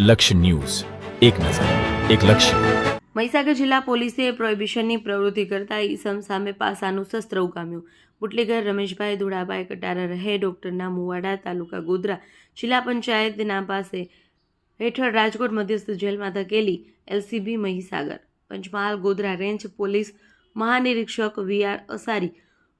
લક્ષ્ય ન્યૂઝ, એક નજર, એક લક્ષ્ય. મહીસાગર જિલ્લા પોલીસે પ્રોહિબિશનની પ્રવૃત્તિ કરતા ઈસમ સામે પાસાનું શસ્ત્ર ઉગામ્યું. બુટલેગર રમેશભાઈ ધુડાભાઈ કટારા રહે ડોક્ટરના મુવાડા, તાલુકા ગોધરા, જિલ્લા પંચાયતના પાસે હેઠળ રાજકોટ મધ્યસ્થ જેલમાં ધકેલી LCB Mahisagar. Panchmahal Godhra range police મહાનિરીક્ષક વીઆર અસારી,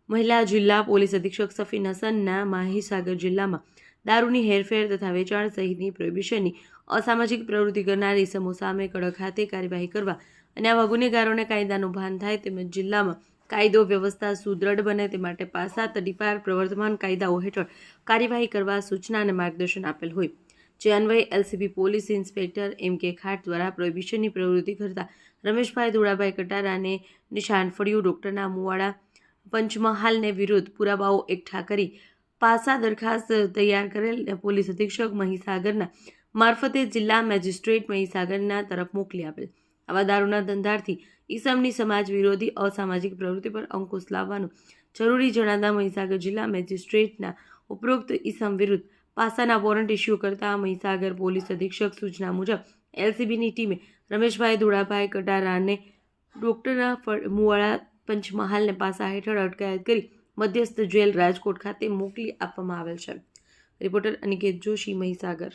મહિલા જિલ્લા પોલીસ અધિક્ષક સફીન હસનના મહીસાગર જિલ્લામાં દારૂની હેરફેર તથા વેચાણ સહિતની પ્રોહિબિશનની અસામાજિક પ્રવૃત્તિ કરનાર ઇસમો સામે કડક હાથે કાર્યવાહી કરવા અને આવા ગુનેગારોને કાયદાનું ભાન થાય તેમજ જિલ્લામાં કાયદો વ્યવસ્થા સુદૃઢ બને તે માટે પાસા તડીપાર પ્રવર્તમાન કાયદાઓ હેઠળ કાર્યવાહી કરવા સૂચના અને માર્ગદર્શન આપેલ હોય, જે અન્વયે એલસીબી પોલીસ ઇન્સ્પેક્ટર એમ.કે. ખાટ દ્વારા પ્રોહિબિશનની પ્રવૃત્તિ કરતા રમેશભાઈ ધુડાભાઈ કટારાને નિશાન ફળ્યું. ડોક્ટરના મુવાડા પંચમહાલને વિરુદ્ધ પુરાવાઓ એકઠા કરી પાસા દરખાસ્ત તૈયાર કરેલ પોલીસ અધિક્ષક મહીસાગરના મારફતે જિલ્લા મેજિસ્ટ્રેટ મહીસાગરના તરફ મોકલી આપેલ. આવા દારૂના ધંધાર્થી ઈસમની સમાજ વિરોધી અસામાજિક પ્રવૃત્તિ પર અંકુશ લાવવાનું જરૂરી જણાતા મહીસાગર જિલ્લા મેજિસ્ટ્રેટના ઉપરોક્ત ઈસમ વિરુદ્ધ પાસાના વોરંટ ઇસ્યુ કરતા મહીસાગર પોલીસ અધિક્ષક સૂચના મુજબ એલસીબીની ટીમે રમેશભાઈ ધુડાભાઈ કટારાને ડોક્ટરના મુવાડા પંચમહાલને પાસા હેઠળ અટકાયત કરી મધ્યસ્થ જેલ રાજકોટ ખાતે મોકલી આપવામાં આવેલ છે. રિપોર્ટર અનિકેત જોશી, મહીસાગર.